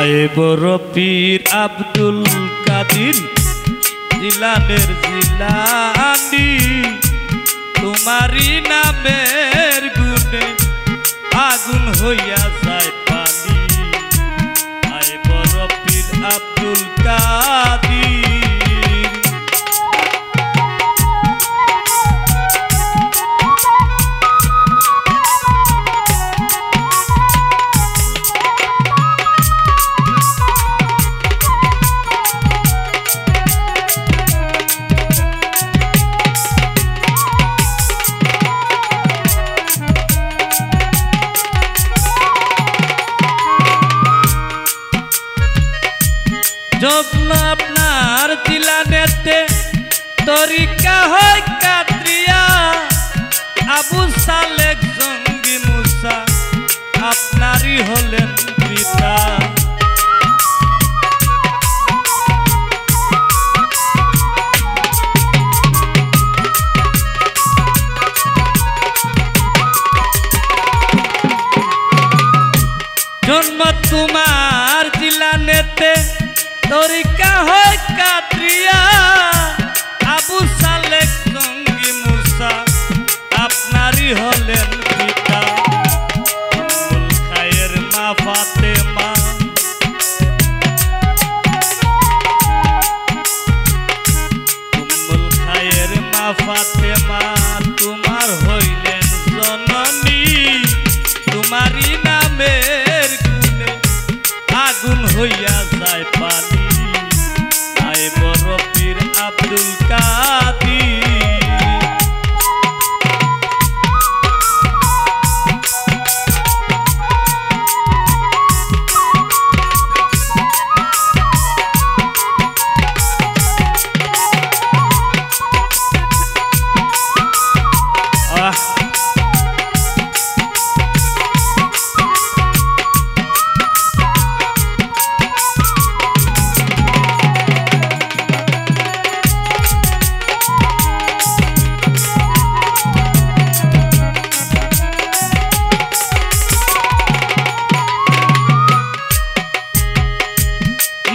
আয়ে বড় পীর আব্দুল কাদির জিলানের জিলানি তোমারি নামের গুণে আগুন হইয়া যায় পানি আয়ে বড় পীর আব্দুল কাদির যত্ন আপনার জিলানেতে তরিকা হয় কাতরিয়া আবু সালেক জঙ্গি মুসা আপনারই হলেন পিতা জন্ম তোমার জিলানেতে তরিকা হয় কাতরিয়া আবু সালেক জঙ্গি মুসা আপনারই হলেন পিতা উম্মুল খায়ের মা ফাতেমা উম্মুল খায়ের মা ফাতেমা তোমার হইলেন জননী তোমারই নামের গুণে আগুন হইয়া যায় পানি আয়ে বড় পীর আব্দুল কাদির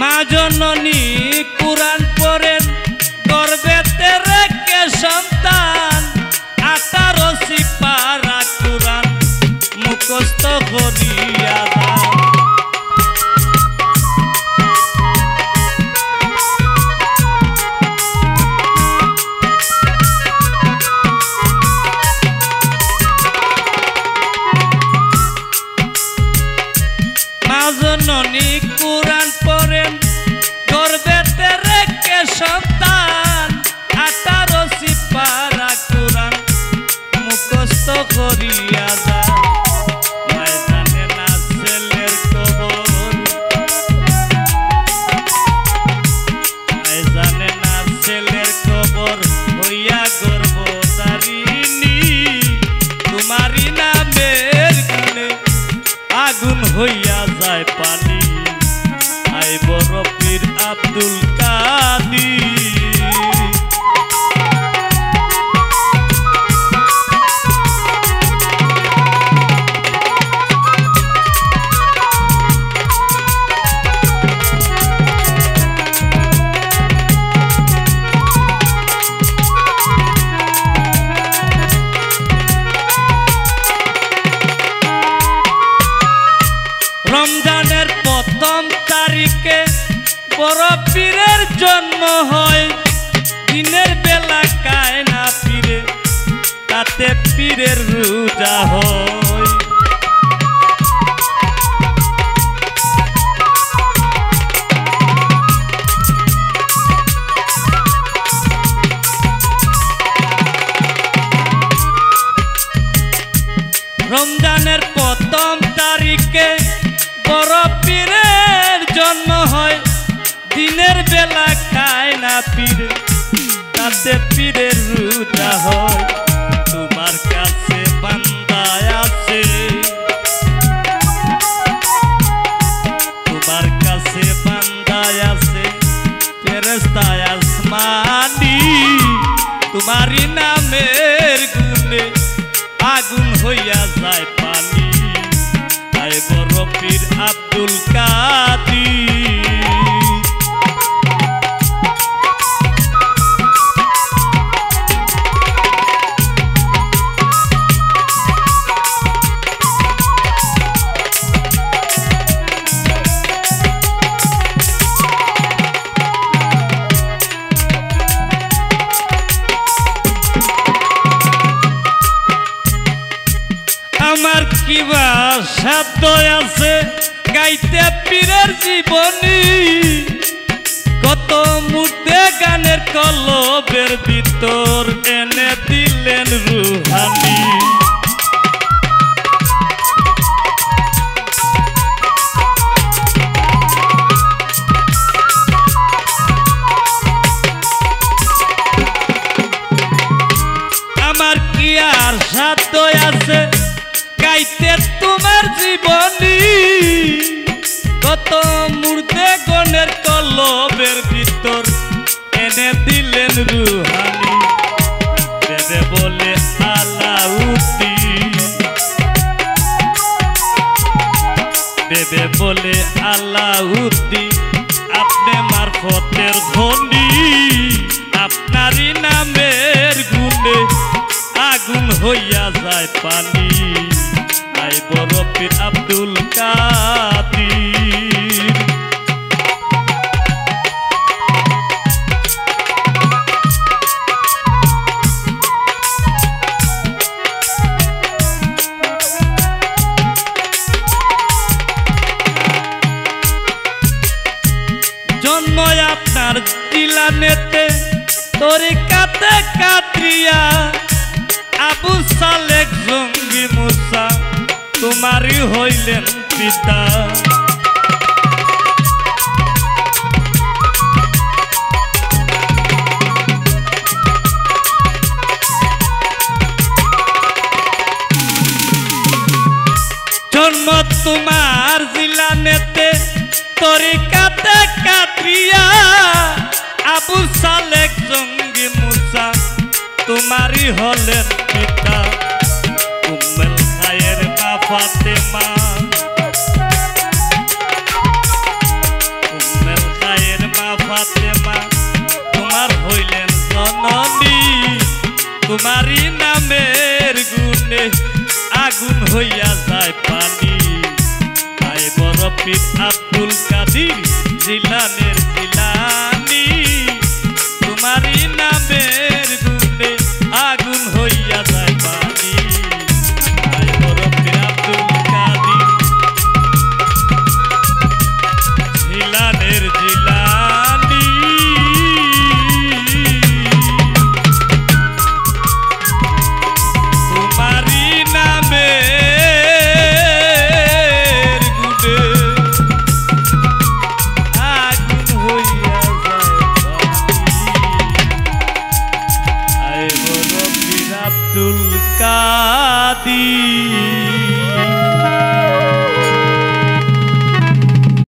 মা জননী কুরআন পড়েন গর্ভেতে রেখে সন্তান 18 সিপারা কুরআন মুখস্থ করিয়া মা জননী কুরআন পড়েন গর্ভেতে রেখে সন্তান 18 সিপারা কুরআন মুখস্থ করিয়া যায় মায় জানে না ছেলের খবর মায় জানে না ছেলের খবর হইয়া গর্ভধারিণী তোমারই নামের গুণে আগুন হইয়া যায় পানি আয়ে বড় পীর আব্দুল কাদির রমজানের প্রথম তারিখে বড় পীরের জন্ম হয় দিনের বেলা খায় না পীরে তাতে পীরের রোজা হয় রমজানের প্রথম তারিখে বড় পীরের জন্ম হয় দিনের বেলা খায় না পীর তাতে পীরের রোজা হয় তোমার কাছে বান্দা আছে তোমার কাছে বান্দা আছে ফেরেশতা আসমানি তোমারই নামের গুণে আগুন হইয়া যায় পানি আয়ে বড় পীর আব্দুল কাদির সাধ্য আছে গাইতে পীরের জীবনী কত মুর্দে গানের কলবের ভিতর এনে দিলেন রুহানি আমার কি আর সাধ্য আছে গাইতে তোমার জীবনী কত মুর্দে গণের কলবের ভিতর এনে দিলেন রুহানি দেবে বলে আলাউদ্দিন দেবে বলে আলাউদ্দিন আপনি মারফতের খনি আপনারই নামের গুণে আগুন হইয়া যায় পানি আই বড় পীর আব্দুল কাদির জন্ম আপনার জিলানেতে তরিকাতে কাদরিয়া আবু সালেক জঙ্গি মুসা তোমারই হইলেন পিতা জন্ম তোমার জিলানেতে তরিকাতে কাদরিয়া আবু সালেক জঙ্গি মুসা তোমারই হলেন পিতা উম্মুল খায়ের মা ফাতেমা উম্মুল খায়ের মা ফাতেমা তোমার হইলেন জননী তোমারই নামের গুণে আগুন হইয়া যায় পানি আই বড় পীর আব্দুল কাদির জিলানের